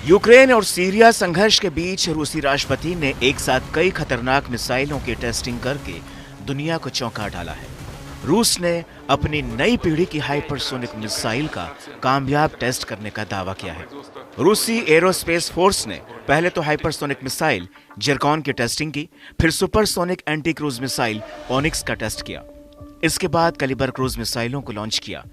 Ukraine और Syria संघर्ष के बीच रूसी राष्ट्रपति ने एक साथ कई खतरनाक मिसाइलों की टेस्टिंग करके दुनिया को चौंका डाला है। रूस ने अपनी नई पीढ़ी की हाइपरसोनिक मिसाइल का कामयाब टेस्ट करने का दावा किया है। रूसी एरोस्पेस फोर्स ने पहले तो हाइपरसोनिक मिसाइल जिरकॉन की टेस्टिंग की, फिर supersonic anti cruise missile onyx का टेस्ट किया। इसके बाद कैलिबर क्रूज मिसाइलों को लॉन्च किया।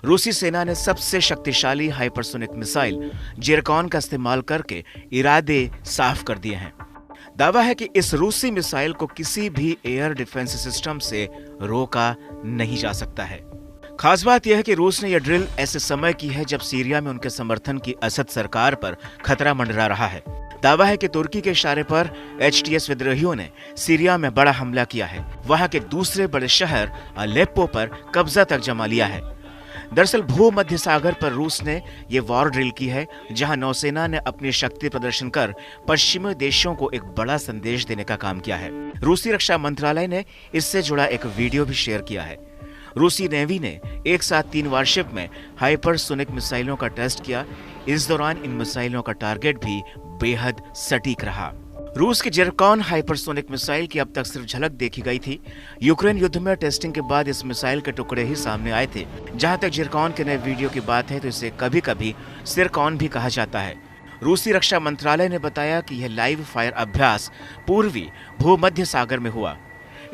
रूसी सेना ने सबसे शक्तिशाली हाइपरसोनिक मिसाइल जिरकॉन का इस्तेमाल करके इरादे साफ कर दिए हैं। दावा है कि इस रूसी मिसाइल को किसी भी एयर डिफेंस सिस्टम से रोका नहीं जा सकता है। खास बात यह है कि रूस ने यह ड्रिल ऐसे समय की है जब सीरिया में उनके समर्थन की असद सरकार पर खतरा मंडरा रहा है। दावा है कि तुर्की के इशारे पर HTS विद्रोहियों ने सीरिया में बड़ा हमला किया है। वहां के दूसरे बड़े शहर अलेप्पो पर कब्जा तक जमा लिया है। दरअसल भूमध्य सागर पर रूस ने यह वॉर ड्रिल की है, जहां नौसेना ने अपनी शक्ति प्रदर्शन कर पश्चिमी देशों को एक बड़ा संदेश देने का काम किया है। रूसी रक्षा मंत्रालय ने इससे जुड़ा एक वीडियो भी शेयर किया है। रूसी नेवी ने एक साथ 3 वारशिप में हाइपरसोनिक मिसाइलों का टेस्ट किया। इस दौरान इन मिसाइलों का टारगेट भी बेहद सटीक रहा। रूस की जिरकॉन हाइपरसोनिक मिसाइल की अब तक सिर्फ झलक देखी गई थी। यूक्रेन युद्ध में टेस्टिंग के बाद इस मिसाइल के टुकड़े ही सामने आए थे। जहां तक जिरकॉन के नए वीडियो की बात है तो इसे कभी कभी सिरकॉन भी कहा जाता है। रूसी रक्षा मंत्रालय ने बताया कि यह लाइव फायर अभ्यास पूर्वी भूमध्य सागर में हुआ।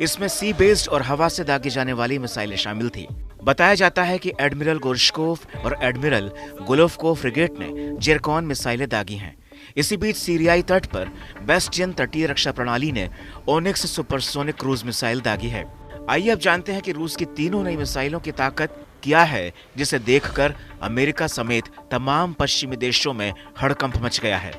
इसमें सी बेस्ड और हवा से दागी जाने वाली मिसाइलें शामिल थी। बताया जाता है कि एडमिरल गोर्शकोव और एडमिरल गुलोवकोव फ्रिगेट ने जिरकॉन मिसाइलें दागी हैं। इसी बीच सीरियाई तट पर बेस्टियन तटीय रक्षा प्रणाली ने ओनिक्स सुपरसोनिक क्रूज मिसाइल दागी है। आइए अब जानते हैं कि रूस की तीनों नई मिसाइलों की ताकत क्या है, जिसे देखकर अमेरिका समेत तमाम पश्चिमी देशों में हड़कंप मच गया है।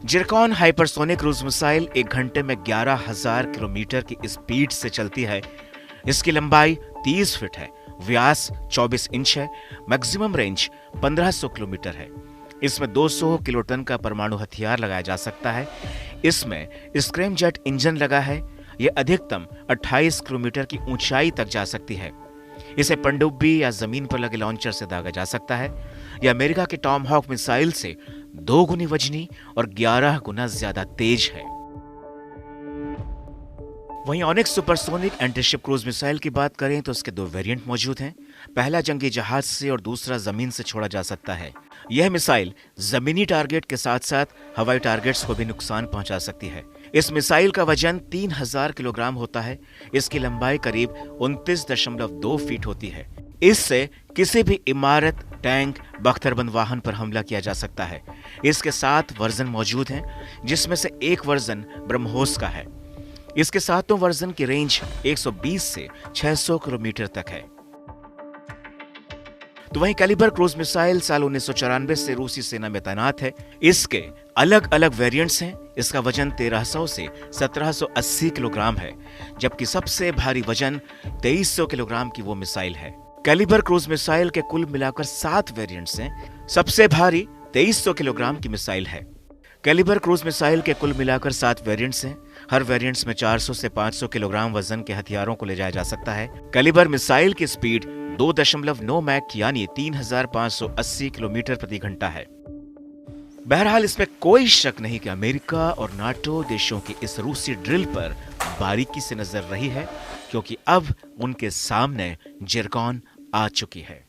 जिरकॉन हाइपरसोनिक क्रूज मिसाइल 1 घंटे में 11,000 किलोमीटर की स्पीड से चलती है। इसकी लंबाई 30 फीट है, व्यास 24 इंच है, मैक्सिमम रेंज 1500 किलोमीटर है। इसमें 200 किलोटन का परमाणु हथियार लगाया जा सकता है। इसमें स्क्रैमजेट इंजन लगा है। यह अधिकतम 28 किलोमीटर की ऊंचाई तक जा सकती है। इसे पनडुब्बी या जमीन पर लगे लॉन्चर से दागा जा सकता है। यह अमेरिका के टॉमहॉक मिसाइल से 2 गुनी वजनी और 11 गुना ज्यादा तेज है। वहीं onyx supersonic antiship cruise missile की बात करें तो इसके 2 वेरिएंट मौजूद हैं। पहला जंगी जहाज से और दूसरा जमीन से छोड़ा जा सकता है। यह मिसाइल जमीनी टारगेट के साथ साथ हवाई टारगेट्स को भी नुकसान पहुंचा सकती है। इस मिसाइल का वजन 3000 किलोग्राम होता है। इसकी लंबाई करीब 29.2 फीट होती है। इससे किसी भी इमारत, टैंक, बख्तरबंद वाहन पर हमला किया जा सकता है। इसके 7 वर्जन मौजूद हैं, जिसमें से एक वर्जन ब्रह्मोस का है। इसके सातों वर्जन की रेंज 120 से 600 किलोमीटर तक है। तो वहीं कैलिबर क्रूज मिसाइल साल 1994 से रूसी सेना में तैनात है। इसके अलग अलग वेरिएंट्स हैं। इसका वजन 1300 से 1780 किलोग्राम है, जबकि सबसे भारी वजन 2300 किलोग्राम की वो मिसाइल है। कैलिबर क्रूज मिसाइल के कुल मिलाकर 7 वेरिएंट्स हैं। सबसे भारी 2300 किलोग्राम की मिसाइल है। कैलिबर क्रूज मिसाइल के कुल मिलाकर 7 वेरिएंट्स हैं। हर वेरिएंट्स में 400 से 500 किलोग्राम वजन के हथियारों को ले जाया जा सकता है। कैलिबर मिसाइल की स्पीड 2.9 मैक यानी 3580 किलोमीटर प्रति घंटा है। बहरहाल इसमें कोई शक नहीं कि अमेरिका और नाटो देशों की इस रूसी ड्रिल पर बारीकी से नजर रही है, क्योंकि अब उनके सामने जिरकॉन आ चुकी है।